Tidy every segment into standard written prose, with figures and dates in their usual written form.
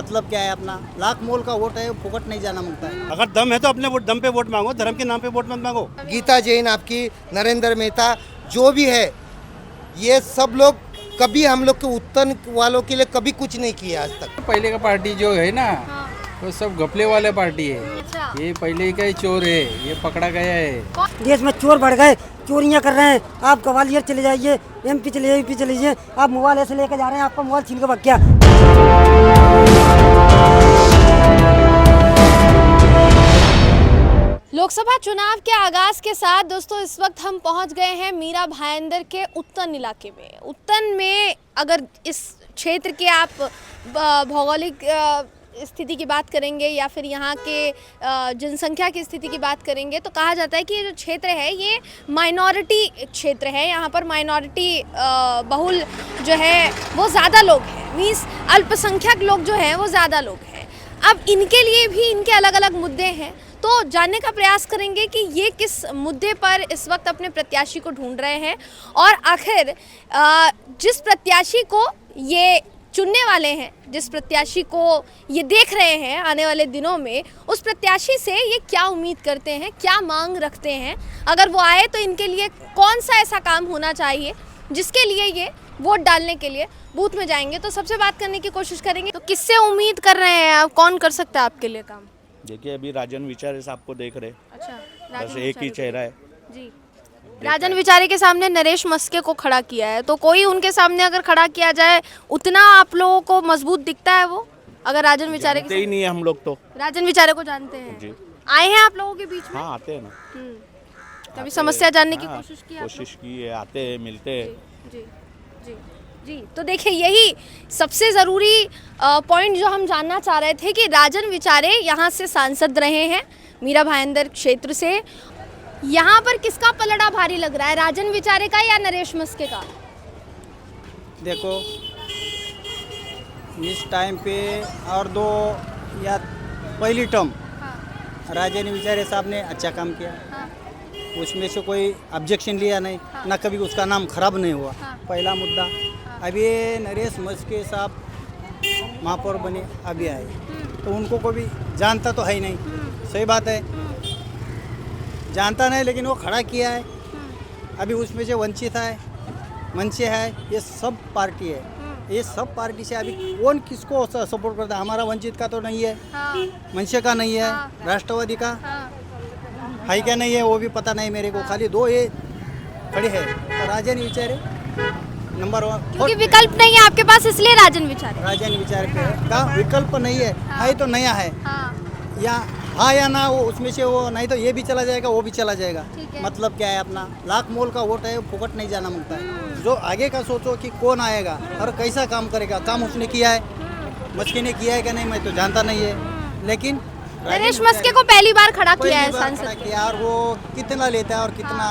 मतलब क्या है अपना लाख मोल का वोट है, फुकट नहीं जाना मांगता है। अगर दम है तो अपने वोट दम पे वोट मांगो, धर्म के नाम पे वोट मत मांगो। गीता जैन आपकी, नरेंद्र मेहता, जो भी है, ये सब लोग कभी हम लोग के उत्तर वालों के लिए कभी कुछ नहीं किया आज तक। पहले का पार्टी जो है ना, हाँ। वो सब घपले वाले पार्टी है। अच्छा। ये पहले का ही चोर है, ये पकड़ा गया है। देश में चोर बढ़ गए, चोरियां कर रहे हैं। आप ग्वालियर चले जाइए, एमपी चले जाइए, यूपी चले जाइए, आप मोबाइल ऐसे लेकर जा रहे हैं, आपका मोबाइल छीन के भाग गया। लोकसभा चुनाव के आगाज के साथ दोस्तों इस वक्त हम पहुंच गए हैं मीरा भाईंदर के उत्तन इलाके में। उत्तन में अगर इस क्षेत्र के आप भौगोलिक स्थिति की बात करेंगे या फिर यहाँ के जनसंख्या की स्थिति की बात करेंगे तो कहा जाता है कि ये जो क्षेत्र है ये माइनॉरिटी क्षेत्र है। यहाँ पर माइनॉरिटी बहुल जो है वो ज़्यादा लोग हैं, मीन्स अल्पसंख्यक लोग जो हैं वो ज़्यादा लोग हैं। अब इनके लिए भी इनके अलग अलग मुद्दे हैं, तो जानने का प्रयास करेंगे कि ये किस मुद्दे पर इस वक्त अपने प्रत्याशी को ढूंढ रहे हैं और आखिर जिस प्रत्याशी को ये चुनने वाले हैं, जिस प्रत्याशी को ये देख रहे हैं आने वाले दिनों में, उस प्रत्याशी से ये क्या उम्मीद करते हैं, क्या मांग रखते हैं। अगर वो आए तो इनके लिए कौन सा ऐसा काम होना चाहिए जिसके लिए ये वोट डालने के लिए बूथ में जाएंगे। तो सबसे बात करने की कोशिश करेंगे। तो किससे उम्मीद कर रहे हैं आप, कौन कर सकता है आपके लिए काम? देखिए अभी राजन विचारे साहब को देख रहे, अच्छा, बस एक ही चेहरा है जी। राजन विचारे के सामने नरेश मस्के को खड़ा किया है, तो कोई उनके सामने अगर खड़ा किया जाए उतना आप लोगों को मजबूत दिखता है वो? अगर राजन विचारे जानते ही नहीं है हम लोग तो। राजन विचारे को जानते हैं जी। आए हैं आप लोगों के बीच में? हाँ आते हैं ना, कभी समस्या जानने की हाँ, कोशिश की आपने? कोशिश की है, आते हैं, मिलते हैं। जी जी जी। तो देखिए यही सबसे ज़रूरी पॉइंट जो हम जानना चाह रहे थे कि राजन विचारे यहाँ से सांसद रहे हैं मीरा भाईंदर क्षेत्र से। यहाँ पर किसका पलड़ा भारी लग रहा है, राजन विचारे का या नरेश मस्के का? देखो इस टाइम पे और दो या पहली टर्म राजन विचारे साहब ने अच्छा काम किया, उसमें से कोई ऑब्जेक्शन लिया नहीं, ना कभी उसका नाम खराब नहीं हुआ। पहला मुद्दा। अभी नरेश मस्के साहब महापौर बने, अभी आए, तो उनको कोई जानता तो है ही नहीं। सही बात है, जानता नहीं, लेकिन वो खड़ा किया है। अभी उसमें से वंचित है, मंचे है, ये सब पार्टी है। ये सब पार्टी से अभी कौन किसको सपोर्ट करता है? हमारा वंचित का तो नहीं है, मंचे का नहीं है, राष्ट्रवादी का है क्या नहीं है वो भी पता नहीं मेरे को। खाली दो ये खड़े हैं, तो राजन विचारे नंबर 1। क्योंकि विकल्प नहीं है आपके पास, इसलिए राजन विचारे। राजन विचारे का विकल्प नहीं है, है तो नया है या हाँ या ना, वो उसमें से वो नहीं तो ये भी चला जाएगा, वो भी चला जाएगा। मतलब क्या है अपना लाख मोल का वोट है, फुकट नहीं जाना मांगता है। जो आगे का सोचो कि कौन आएगा और कैसा काम करेगा। काम उसने किया है, मस्के ने किया है क्या नहीं मैं तो जानता नहीं है, लेकिन नरेश मस्के को पहली बार खड़ा किया है सांसद किया। और वो कितना लेता है और कितना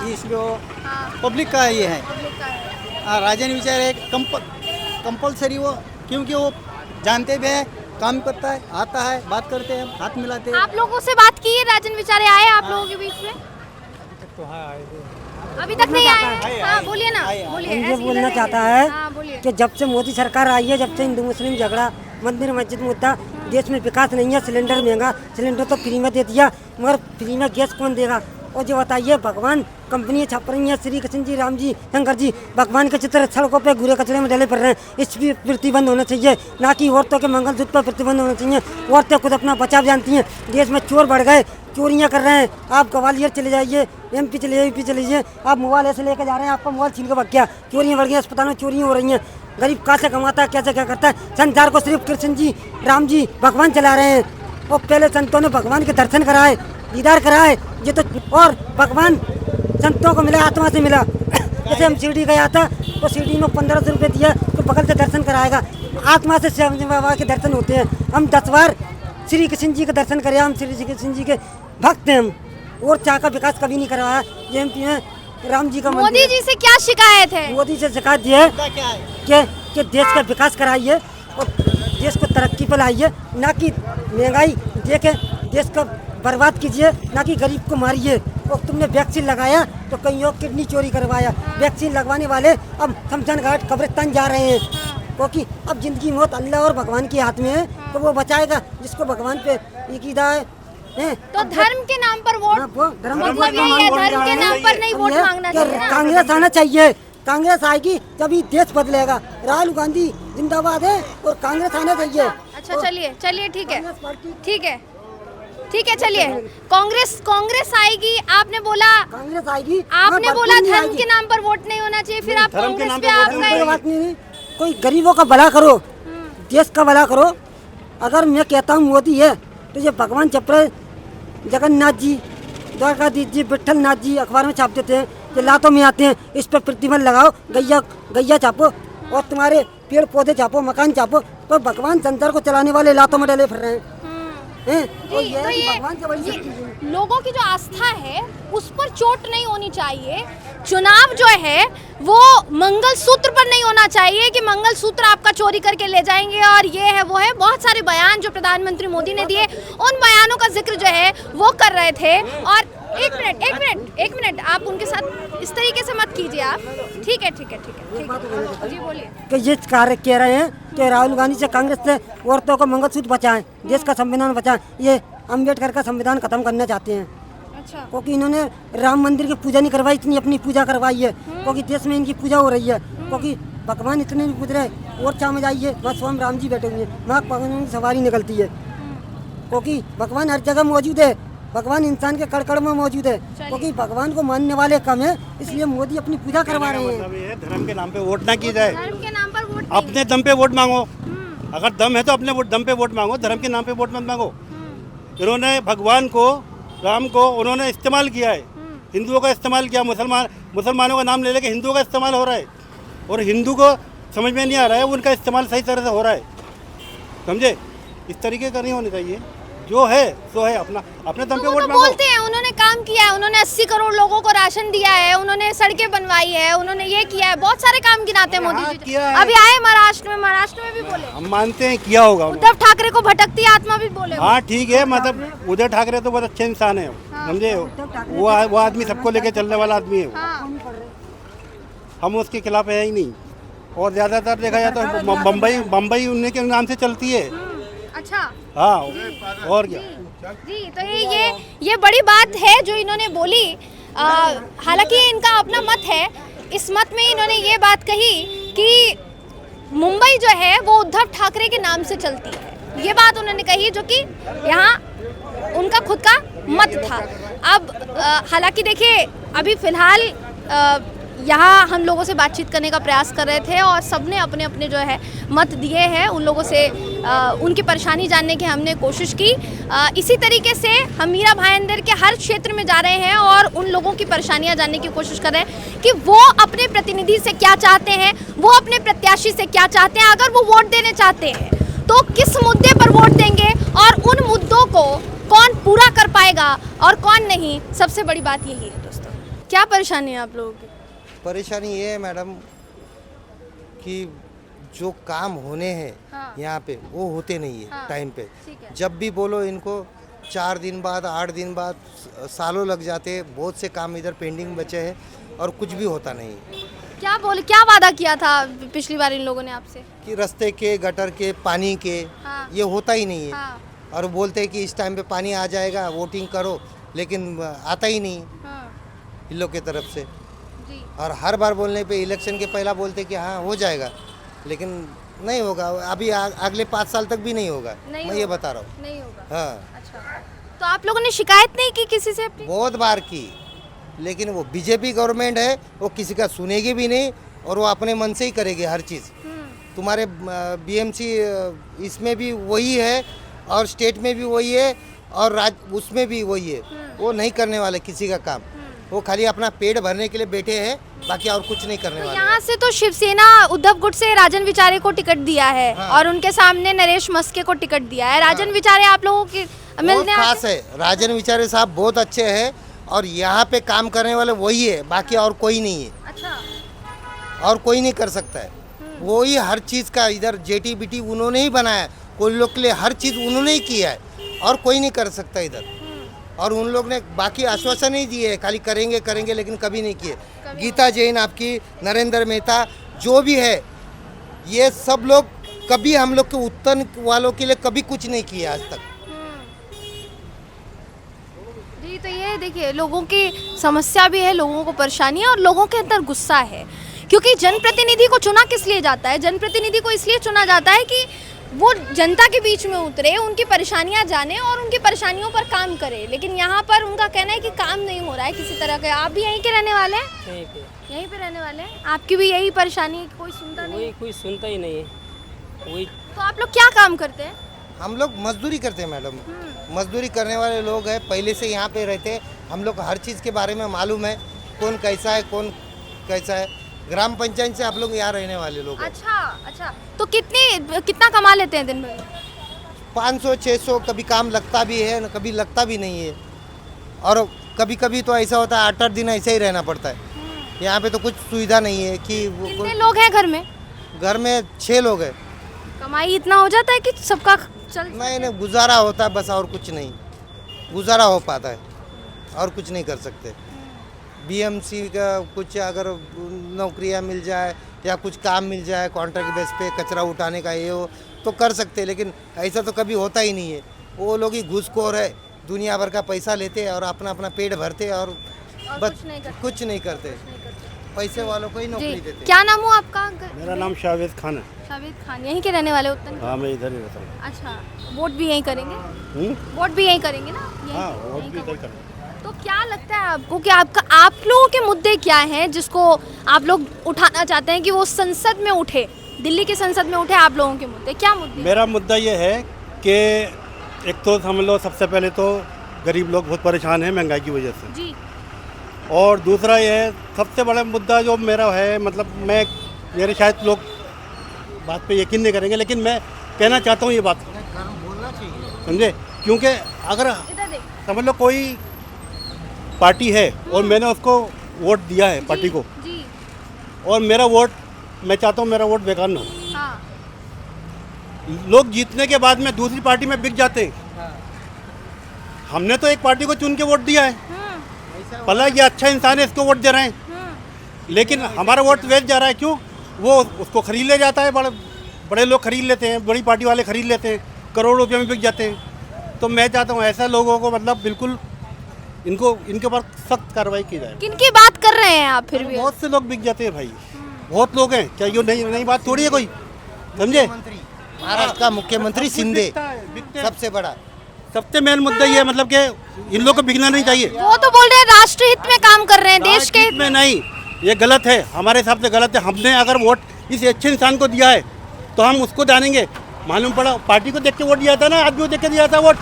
इसमें पब्लिक का ये है। राजन विचारे कंपलसरी वो, क्योंकि वो जानते भी है, काम करता है, आता है, बात करते हैं, हाथ मिलाते हैं। आप लोगों से बात की है? राजन विचारे आए आप लोगों के बीच में? अभी तक नहीं आए। हाँ बोलिए ना, बोलिए। ये बोलना चाहता है बोलिए। कि जब से मोदी सरकार आई है, जब से हिंदू मुस्लिम झगड़ा, मंदिर मस्जिद मुद्दा, देश में विकास नहीं है। सिलेंडर महंगा, सिलेंडर तो फ्री में दे दिया, मगर फ्री में गैस कौन देगा? और जो बताइए, भगवान कंपनी छाप रही है, श्री कृष्ण जी, राम जी, शंकर जी, भगवान के चित्र सड़कों पे कूड़े कचरे में डले पड़ रहे हैं। इस पर प्रतिबंध होना चाहिए, ना कि औरतों के मंगलसूत्र पर प्रतिबंध होना चाहिए। औरतें खुद अपना बचाव जानती हैं। देश में चोर बढ़ गए, चोरियां कर रहे हैं। आप ग्वालियर चले जाइए, एमपी चले जाइए, यूपी चले जाइए, आप मोबाइल ऐसे लेकर जा रहे हैं, आपका मोबाइल छीन के भाग गया। चोरियां बढ़ गई, अस्पताल में चोरियां हो रही हैं। गरीब कहाँ से कमाता है, कैसे क्या करता है? संसार को सिर्फ कृष्ण जी, राम जी, भगवान चला रहे हैं। और पहले संतों ने भगवान के दर्शन कराए, दीदार कराए, ये तो और भगवान संतों को मिला, आत्मा से मिला। जैसे हम शिरडी गया था, तो शिरडी में 1500 रुपये दिया तो बगल से दर्शन कराएगा। आत्मा से शिव बाबा के दर्शन होते हैं। हम 10 बार श्री कृष्ण जी के दर्शन करें, हम श्री कृष्ण जी के भक्त हैं हम। और चाह का विकास कभी नहीं करवाया। ये एमपी में राम जी का मोदी जी से क्या शिकायत है? मोदी से शिकायत ये है कि देश का विकास कराइए और देश को तरक्की पर लाइए, ना कि महंगाई देके देश को बर्बाद कीजिए, ना कि गरीब को मारिए। और तुमने वैक्सीन लगाया तो कहीं और किडनी चोरी करवाया। वैक्सीन लगवाने वाले अब शमशान घाट कब्रिस्तान जा रहे हैं। क्योंकि अब जिंदगी मौत अल्लाह और भगवान के हाथ में है, तो वो बचाएगा जिसको भगवान पे यकीदा है। तो धर्म के नाम पर वोट, मतलब यही है, धर्म के नाम पर नहीं वोट मांगना चाहिए ना। कांग्रेस आना चाहिए, कांग्रेस आएगी तभी देश बदलेगा। राहुल गांधी जिंदाबाद है और कांग्रेस आना चाहिए। अच्छा चलिए चलिए, ठीक है कांग्रेस पार्टी ठीक है ठीक है, चलिए कांग्रेस आएगी। आपने बोला कांग्रेस आएगी, आपने हाँ, बोला बिल्कुल नहीं धर्म आएगी। के नाम पर वोट नहीं होना चाहिए, फिर आप धर्म के कांग्रेस नाम पे पे आप वोट कोई गए। बात नहीं, कोई गरीबों का भला करो, देश का भला करो। अगर मैं कहता हूँ मोदी है तो ये भगवान चपरे जगन्नाथ जी, द्वारकाधीश जी, विठल नाथ जी अखबार में छाप देते हैं, ये लातों में आते हैं, इस पर प्रतिबंध लगाओ, गैया छापो और तुम्हारे पेड़ पौधे छापो, मकान छापो, तो भगवान संसार को चलाने वाले लातों में डले फिर रहे हैं। और जी, ये तो है कि ये भगवान से बड़ी शक्ति है। लोगों की जो आस्था है उस पर चोट नहीं होनी चाहिए। चुनाव जो है वो मंगल सूत्र पर नहीं होना चाहिए कि मंगल सूत्र आपका चोरी करके ले जाएंगे और ये है वो है। बहुत सारे बयान जो प्रधानमंत्री मोदी ने दिए, उन बयानों का जिक्र जो है वो कर रहे थे। और एक मिनट आप उनके साथ इस तरीके से मत कीजिए आप। ठीक है जी बोलिए। कि ये कार्य कह रहे हैं कि राहुल गांधी से, कांग्रेस से औरतों को मंगलसूत्र बचाएं, देश का संविधान बचाएं। ये अम्बेडकर का संविधान खत्म करना चाहते हैं, अच्छा क्योंकि इन्होंने राम मंदिर की पूजा नहीं करवाई, इतनी अपनी पूजा करवाई है, क्योंकि देश में इनकी पूजा हो रही है। क्योंकि भगवान इतने नहीं पूज रहे, और चाह में जाइए वहाँ स्वयं राम जी बैठे हुए हैं, वहाँ भगवान की सवारी निकलती है, क्योंकि भगवान हर जगह मौजूद है, भगवान इंसान के कड़ में मौजूद है, क्योंकि भगवान को मानने वाले कम है, इसलिए मोदी अपनी पूजा करवा रहे हैं। मतलब ये धर्म के नाम पे वोट ना की जाए, धर्म के नाम पर वोट अपने दम पे वोट मांगो। अगर दम है तो अपने दम पे वोट मांगो, धर्म के नाम पे वोट मत मांगो। इन्होंने भगवान को, राम को उन्होंने इस्तेमाल किया है, हिंदुओं का इस्तेमाल किया, मुसलमानों का नाम ले लेके हिंदुओं का इस्तेमाल हो रहा है, और हिंदू को समझ में नहीं आ रहा है उनका इस्तेमाल सही तरह से हो रहा है, समझे। इस तरीके का नहीं होना चाहिए, जो है सो है, अपने दम पे वो वोट तो मांगो। बोलते हैं उन्होंने काम किया है, उन्होंने 80 करोड़ लोगों को राशन दिया है, उन्होंने सड़कें बनवाई है, उन्होंने ये किया है, बहुत सारे काम गिनाते हैं मोदी जी। किया है। अभी आए महाराष्ट्र में भी बोले। हम मानते हैं किया होगा उन्होंने। उद्धव ठाकरे को भटकती आत्मा भी बोले। हाँ ठीक है, मतलब उद्धव ठाकरे तो बहुत अच्छे इंसान है, समझे। वो आदमी सबको लेके चलने वाला आदमी है, हाँ। हम उसके खिलाफ है ही नहीं। और ज़्यादातर देखा जाए तो बम्बई उन्हीं के नाम से चलती है। अच्छा हाँ, और क्या जी, तो ये बड़ी बात है जो इन्होंने बोली। हालांकि इनका अपना मत है, इस मत में इन्होंने ये बात कही कि मुंबई जो है वो उद्धव ठाकरे के नाम से चलती है, ये बात उन्होंने कही, जो कि यहाँ उनका खुद का मत था। अब हालांकि देखिए अभी फिलहाल यहाँ हम लोगों से बातचीत करने का प्रयास कर रहे थे और सबने अपने अपने जो है मत दिए हैं, उन लोगों से उनकी परेशानी जानने की हमने कोशिश की। इसी तरीके से हम मीरा भाईंदर के हर क्षेत्र में जा रहे हैं और उन लोगों की परेशानियां जानने की कोशिश कर रहे हैं कि वो अपने प्रतिनिधि से क्या चाहते हैं, वो अपने प्रत्याशी से क्या चाहते हैं। अगर वो वोट देने चाहते हैं तो किस मुद्दे पर वोट देंगे और उन मुद्दों को कौन पूरा कर पाएगा और कौन नहीं। सबसे बड़ी बात यही है दोस्तों। क्या परेशानी है आप लोगों की? परेशानी ये है मैडम कि जो काम होने हैं हाँ। यहाँ पे वो होते नहीं है हाँ। टाइम पे। ठीक है। जब भी बोलो इनको 4 दिन बाद, 8 दिन बाद, सालों लग जाते हैं। बहुत से काम इधर पेंडिंग बचे हैं और कुछ भी होता नहीं है। क्या वादा किया था पिछली बार इन लोगों ने आपसे? कि रास्ते के, गटर के, पानी के, हाँ। ये होता ही नहीं है। हाँ। और बोलते हैं कि इस टाइम पे पानी आ जाएगा, वोटिंग करो, लेकिन आता ही नहीं हाँ। इन लोग की तरफ से। जी। और हर बार बोलने पे इलेक्शन के पहला बोलते कि हाँ हो जाएगा, लेकिन नहीं होगा। अभी अगले 5 साल तक भी नहीं होगा, नहीं मैं ये होगा। बता रहा हूँ। नहीं होगा। हाँ, अच्छा, तो आप लोगों ने शिकायत नहीं की किसी से अपनी? बहुत बार की, लेकिन वो बीजेपी गवर्नमेंट है, वो किसी का सुनेगी भी नहीं और वो अपने मन से ही करेगी हर चीज़। तुम्हारे बीएमसी इसमें भी वही है और स्टेट में भी वही है और उसमें भी वही है। वो नहीं करने वाले किसी का काम, वो खाली अपना पेट भरने के लिए बैठे हैं, बाकी और कुछ नहीं करने तो वाले। यहाँ से तो शिवसेना उद्धव गुट से राजन विचारे को टिकट दिया है। हाँ। और उनके सामने नरेश मस्के को टिकट दिया है। राजन विचारे आप लोगों के बहुत मिलने खास है, राजन विचारे साहब बहुत अच्छे हैं और यहाँ पे काम करने वाले वही है, बाकी और कोई नहीं है। अच्छा, और कोई नहीं कर सकता है। वही हर चीज़ का इधर JTBT उन्होंने ही बनाया, कोई लोग के लिए हर चीज़ उन्होंने ही किया है और कोई नहीं कर सकता इधर। और उन लोग ने बाकी आश्वासन नहीं दिए है, खाली करेंगे लेकिन कभी नहीं किए। गीता जैन आपकी, नरेंद्र मेहता, जो भी है ये सब लोग कभी हम लोग के उत्तर वालों के लिए कभी कुछ नहीं किया आज तक। जी, तो ये देखिए लोगों की समस्या भी है, लोगों को परेशानी है और लोगों के अंदर गुस्सा है, क्योंकि जनप्रतिनिधि को चुना किस लिए जाता है? जनप्रतिनिधि को इसलिए चुना जाता है कि वो जनता के बीच में उतरे, उनकी परेशानियां जाने और उनकी परेशानियों पर काम करे। लेकिन यहाँ पर उनका कहना है कि काम नहीं हो रहा है किसी तरह का। आप भी यहीं के रहने वाले हैं? यहीं पे रहने वाले हैं। आपकी भी यही परेशानी है कि कोई सुनता नहीं? कोई सुनता ही नहीं है। वही तो आप लोग क्या काम करते हैं? हम लोग मजदूरी करते हैं मैडम, मजदूरी करने वाले लोग हैं, पहले से यहाँ पे रहते हैं। हम लोग हर चीज़ के बारे में मालूम है, कौन कैसा है कौन कैसा है। ग्राम पंचायत से आप लोग यहाँ रहने वाले लोग हैं। अच्छा, तो कितना कमा लेते हैं दिन भर? 500-600, कभी काम लगता भी है कभी लगता भी नहीं है। और कभी कभी तो ऐसा होता है 8-8 दिन ऐसे ही रहना पड़ता है। यहाँ पे तो कुछ सुविधा नहीं है कि कितने लोग हैं घर में? घर में 6 लोग हैं। कमाई इतना हो जाता है कि सबका चल? नहीं, गुजारा होता है बस, और कुछ नहीं गुजारा हो पाता है, और कुछ नहीं कर सकते। बीएमसी का कुछ अगर नौकरियां मिल जाए या कुछ काम मिल जाए कॉन्ट्रैक्ट बेस पे, कचरा उठाने का ये हो तो कर सकते हैं, लेकिन ऐसा तो कभी होता ही नहीं है। वो लोग ही घूसखोर है, दुनिया भर का पैसा लेते हैं और अपना अपना पेट भरते हैं और बस कुछ नहीं करते। पैसे वालों को ही नौकरी देते हैं। क्या नाम हो आपका? मेरा नाम शावेद खान है। शावेद खान, यहीं के रहने वाले उत्तर? हाँ, मैं इधर ही रहता हूँ। अच्छा, वोट भी यहीं करेंगे? वोट भी यहीं करेंगे ना? हाँ, वोट भी इधर करेंगे। तो क्या लगता है आपको कि आप लोगों के मुद्दे क्या हैं जिसको आप लोग उठाना चाहते हैं कि वो संसद में उठे, दिल्ली की संसद में उठे? आप लोगों के मुद्दे क्या मुद्दे? मेरा मुद्दा ये है कि एक तो हम लोग सबसे पहले तो गरीब लोग बहुत परेशान हैं महंगाई की वजह से जी। और दूसरा ये है सबसे बड़ा मुद्दा जो मेरा है, मतलब मेरे शायद लोग बात पे यकीन नहीं करेंगे, लेकिन मैं कहना चाहता हूँ ये बात, समझे? क्योंकि अगर समझ लो कोई पार्टी है और मैंने उसको वोट दिया है पार्टी को, जी। और मेरा वोट, मैं चाहता हूँ मेरा वोट बेकार ना हो। हाँ। लोग जीतने के बाद में दूसरी पार्टी में बिक जाते हैं। हमने तो एक पार्टी को चुन के वोट दिया है, भला ये अच्छा इंसान है इसको वोट दे रहे हैं, लेकिन हमारा वोट वेस्ट जा रहा है। क्यों? वो उसको खरीद ले जाता है, बड़े लोग खरीद लेते हैं, बड़ी पार्टी वाले खरीद लेते हैं, करोड़ों रुपये में बिक जाते हैं। तो मैं चाहता हूँ ऐसा लोगों को मतलब बिल्कुल इनके ऊपर सख्त कार्रवाई की जाए। किनकी बात कर रहे हैं आप? फिर भी बहुत से लोग बिक जाते हैं भाई, बहुत लोग हैं, क्या ये नई बात थोड़ी है कोई, समझे? महाराष्ट्र का मुख्यमंत्री शिंदे सबसे बड़ा, सबसे मेन मुद्दा ये है मतलब कि इन लोगों को बिकना नहीं चाहिए। वो तो बोल रहे हैं राष्ट्र हित में काम कर रहे हैं, देश के हित में नहीं, ये गलत है, हमारे हिसाब से गलत है। हमने अगर वोट इस अच्छे इंसान को दिया है तो हम उसको जानेंगे। मालूम पड़ा पार्टी को देख के वोट दिया था ना, आदमी को देख के दिया था वोट,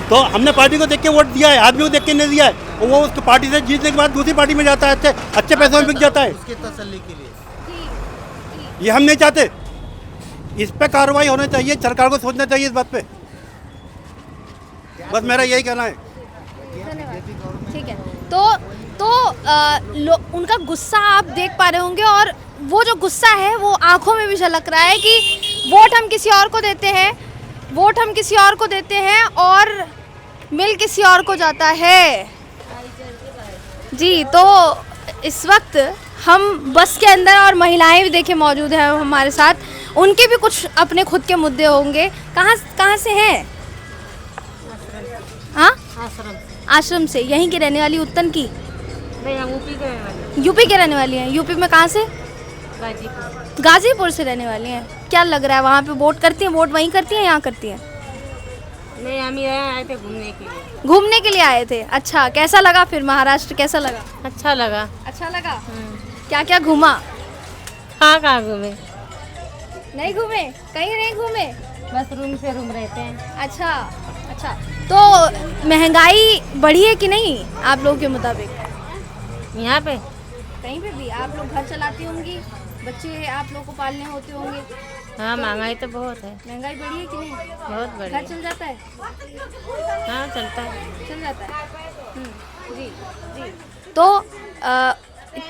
तो हमने पार्टी को देख के वोट दिया है, आदमी को देख के नहीं दिया है। और वो उसकी पार्टी से जीतने के बाद दूसरी पार्टी में जाता है, अच्छे पैसों में बिक जाता है। उसके तसल्ली के लिए ये हम नहीं चाहते, इस पे कार्रवाई होनी चाहिए, सरकार को सोचना चाहिए इस बात पे, बस मेरा यही कहना है। ठीक है। तो उनका गुस्सा आप देख पा रहे होंगे, और वो जो गुस्सा है वो आंखों में भी झलक रहा है कि वोट हम किसी और को देते हैं, वोट हम किसी और को देते हैं और मिल किसी और को जाता है। जी, तो इस वक्त हम बस के अंदर, और महिलाएं भी देखे मौजूद हैं हमारे साथ, उनके भी कुछ अपने खुद के मुद्दे होंगे। कहाँ से हैं? हाँ, आश्रम से। यहीं के रहने वाली उत्तन की? यूपी के रहने वाली हैं। यूपी में कहाँ से? गाजीपुर से रहने वाली हैं। क्या लग रहा है वहाँ पे वोट करती हैं? वोट वहीं करती हैं, यहाँ करती हैं? नहीं, हम यहाँ आए थे घूमने के लिए। घूमने के लिए आए थे? अच्छा, कैसा लगा फिर महाराष्ट्र, कैसा लगा? अच्छा लगा। अच्छा लगा। क्या क्या घूमा? कहाँ घूमे? नहीं घूमे? कहीं नहीं घूमे? बस रूम से रूम रहते हैं। अच्छा। तो महंगाई बढ़ी है कि नहीं आप लोगों के मुताबिक? यहाँ पे कहीं पे भी आप लोग घर चलाती होंगी, बच्चे आप लोग को पालने होते होंगे। हाँ, महंगाई तो बहुत है। महंगाई बढ़ी है कि नहीं? बहुत बढ़ी। घर चल जाता है? हाँ, चलता है। चल जाता है। जी जी। तो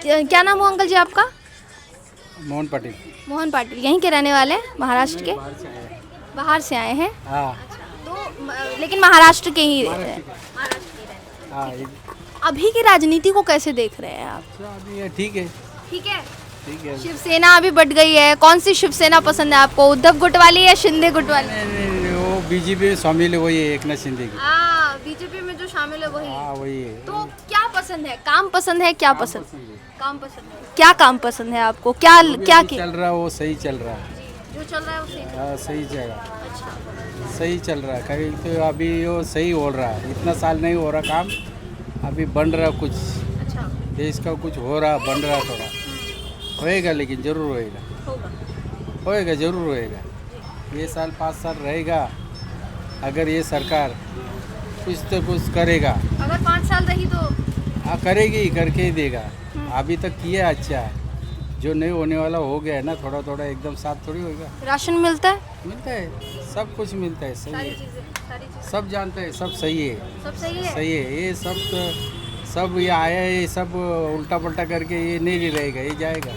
क्या नाम हो अंकल जी आपका? मोहन पाटिल। मोहन पाटिल। यहीं के रहने वाले हैं? महाराष्ट्र के? बाहर से आए हैं? हाँ। तो लेकिन महाराष्ट्र के ही रहते हैं? हाँ, अभी की राजनीति को कैसे देख रहे हैं आप? अभी ये ठीक है। ठीक है। ठीक है। शिवसेना अभी बढ़ गई है, कौन सी शिवसेना पसंद है आपको, उद्धव गुट वाली या शिंदे गुट वाली? नहीं, वो बीजेपी में शामिल है, वही है एकनाथ शिंदे की। हाँ, बीजेपी में जो शामिल है वही। हाँ वही है। तो क्या पसंद है, काम पसंद है, क्या पसंद? काम पसंद है। क्या काम पसंद है आपको, क्या क्या चल रहा है वो सही चल रहा है। जो चल रहा है वो सही चल रहा हाँ सही चल रहा है। है। अच्छा, सही चल रहा है। कहीं तो अभी वो सही हो रहा है, इतना साल नहीं हो रहा काम, अभी बन रहा कुछ, अच्छा देश का कुछ हो रहा, बन रहा थोड़ा होएगा, लेकिन जरूर होएगा, होगा। होएगा जरूर होएगा। ये साल 5 साल रहेगा, अगर ये सरकार कुछ तो कुछ करेगा। अगर 5 साल रही तो हाँ करेगी, करके ही देगा। अभी तक किया अच्छा है, जो नहीं होने वाला हो गया है ना, थोड़ा थोड़ा एकदम साफ थोड़ी होगा। राशन मिलता है, मिलता है, सब कुछ मिलता है, सही सारी है, चीजें सब जानते हैं, सब सही है, सब सही है। सही है। ये सब ये आया है, ये सब उल्टा पल्टा करके ये नहीं रहेगा, ये जाएगा।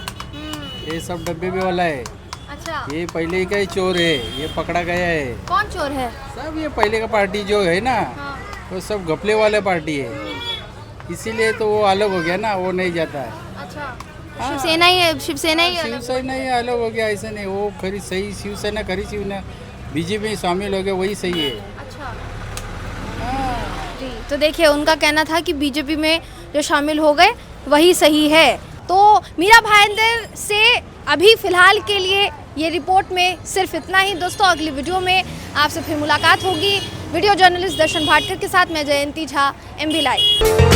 ये सब डब्बे में वाला है, अच्छा, ये पहले ही का ही चोर है, ये पकड़ा गया है। कौन चोर है? सब ये पहले का पार्टी जो है ना, हाँ। वो सब घपले वाले पार्टी है, इसीलिए तो वो अलग हो गया ना, वो नहीं जाता है। अच्छा, हाँ। शिवसेना ही है, शिवसेना ही अलग। शिवसेना ही अलग हो गया, ऐसा नहीं, वो खरी सही शिवसेना खरी शिवसेना बीजेपी में शामिल हो गया, वही सही है। अच्छा जी, तो देखिए उनका कहना था कि बीजेपी में जो शामिल हो गए वही सही है। तो मीरा भाईंदर से अभी फिलहाल के लिए ये रिपोर्ट में सिर्फ इतना ही। दोस्तों अगली वीडियो में आपसे फिर मुलाकात होगी। वीडियो जर्नलिस्ट दर्शन भाटकर के साथ मैं जयंती झा, MB लाइव।